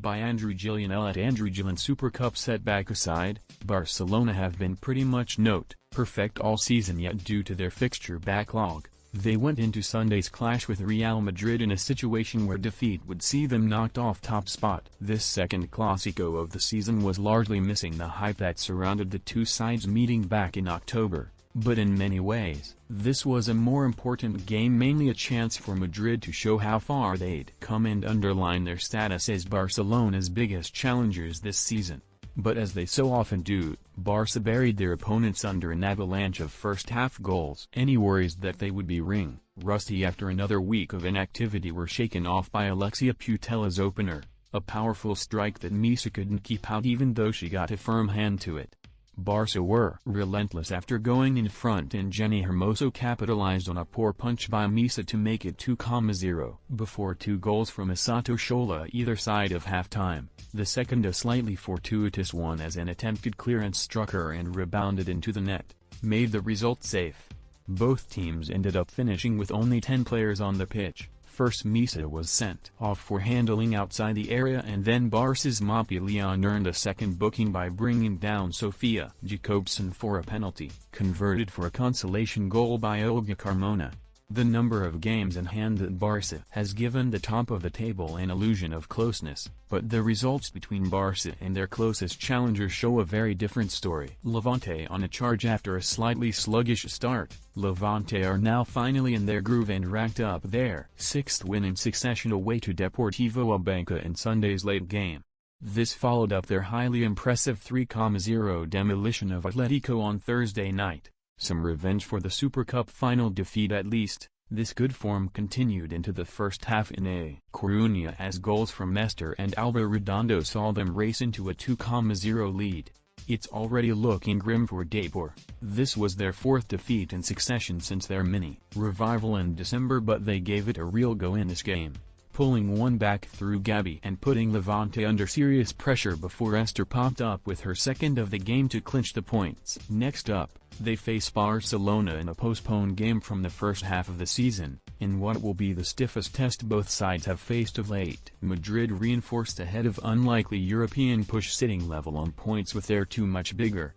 by Andrew Gillian. At Andrew Gillian. Super Cup setback aside, Barcelona have been pretty much perfect all season, yet due to their fixture backlog, they went into Sunday's clash with Real Madrid in a situation where defeat would see them knocked off top spot. This second Clásico of the season was largely missing the hype that surrounded the two sides meeting back in October, but in many ways, this was a more important game, mainly a chance for Madrid to show how far they'd come and underline their status as Barcelona's biggest challengers this season. But as they so often do, Barca buried their opponents under an avalanche of first-half goals. Any worries that they would be rusty after another week of inactivity were shaken off by Alexia Putellas's opener, a powerful strike that Misa couldn't keep out even though she got a firm hand to it. Barca were relentless after going in front, and Jenny Hermoso capitalized on a poor punch by Misa to make it 2-0. Before two goals from Asato Shola either side of halftime, the second a slightly fortuitous one as an attempted clearance struck her and rebounded into the net, made the result safe. Both teams ended up finishing with only 10 players on the pitch. First, Misa was sent off for handling outside the area, and then Barca's Moppy Leon earned a second booking by bringing down Sofia Jacobson for a penalty, converted for a consolation goal by Olga Carmona. The number of games in hand that Barca has given the top of the table an illusion of closeness, but the results between Barca and their closest challengers show a very different story. Levante on a charge after a slightly sluggish start. Levante are now finally in their groove and racked up their sixth win in succession away to Deportivo Abanca in Sunday's late game. This followed up their highly impressive 3-0 demolition of Atletico on Thursday night. Some revenge for the Super Cup final defeat at least. This good form continued into the first half in A Coruña as goals from Mestre and Alba Redondo saw them race into a 2-0 lead. It's already looking grim for Depor. This was their fourth defeat in succession since their mini-revival in December, but they gave it a real go in this game, pulling one back through Gabi and putting Levante under serious pressure before Esther popped up with her second of the game to clinch the points. Next up, they face Barcelona in a postponed game from the first half of the season, in what will be the stiffest test both sides have faced of late. Madrid reinforced ahead of unlikely European push, sitting level on points with their two much bigger,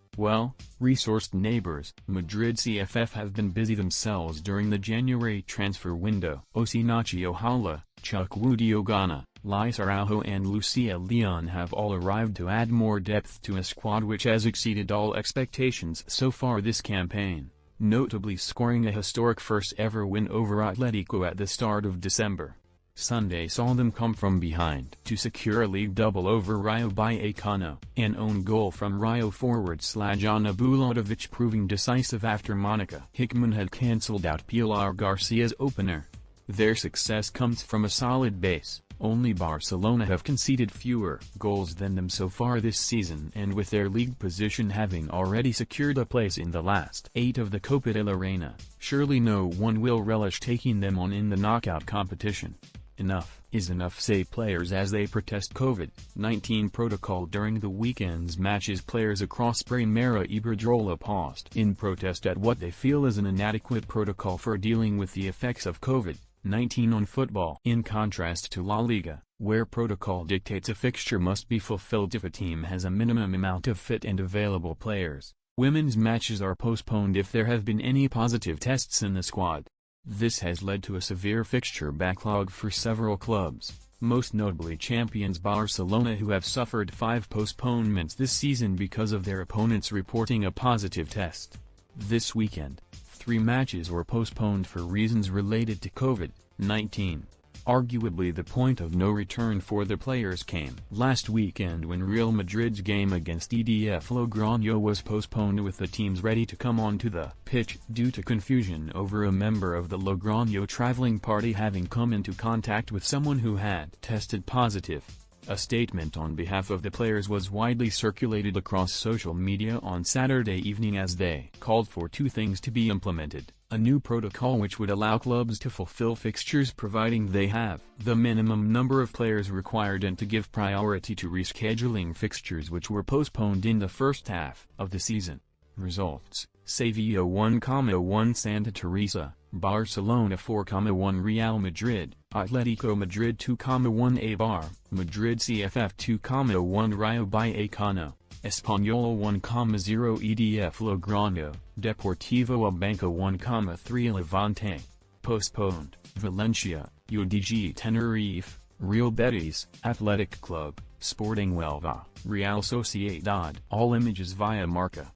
resourced neighbors. Madrid CFF have been busy themselves during the January transfer window. Osinachi Ohala, Chukwudi Ogana, Lys Araujo and Lucia Leon have all arrived to add more depth to a squad which has exceeded all expectations so far this campaign, notably scoring a historic first-ever win over Atletico at the start of December. Sunday saw them come from behind to secure a league double over Rayo Vallecano, an own goal from Rayo forward Slajan Abuladovic proving decisive after Monica Hickman had cancelled out Pilar Garcia's opener. Their success comes from a solid base. Only Barcelona have conceded fewer goals than them so far this season, and with their league position having already secured a place in the last 8 of the Copa de la Reina, surely no one will relish taking them on in the knockout competition. Enough is enough, say players as they protest COVID-19 protocol during the weekend's matches. Players across Primera Iberdrola paused in protest at what they feel is an inadequate protocol for dealing with the effects of COVID-19 on football. In contrast to La Liga, where protocol dictates a fixture must be fulfilled if a team has a minimum amount of fit and available players, women's matches are postponed if there have been any positive tests in the squad. This has led to a severe fixture backlog for several clubs, most notably champions Barcelona, who have suffered 5 postponements this season because of their opponents reporting a positive test. This weekend, 3 matches were postponed for reasons related to COVID-19. Arguably the point of no return for the players came last weekend when Real Madrid's game against EDF Logroño was postponed, with the teams ready to come onto the pitch due to confusion over a member of the Logroño traveling party having come into contact with someone who had tested positive. A statement on behalf of the players was widely circulated across social media on Saturday evening as they called for 2 things to be implemented: a new protocol which would allow clubs to fulfill fixtures providing they have the minimum number of players required, and to give priority to rescheduling fixtures which were postponed in the first half of the season. Results: Sevilla 1-1 Santa Teresa, Barcelona 4-1 Real Madrid. Atletico Madrid 2,1 Eibar, Madrid CFF 2,1 Rayo Vallecano, Espanyol 1,0 EDF Logroño, Deportivo Abanca 1,3 Levante. Postponed, Valencia, UDG Tenerife, Real Betis, Athletic Club, Sporting Huelva, Real Sociedad. All images via Marca.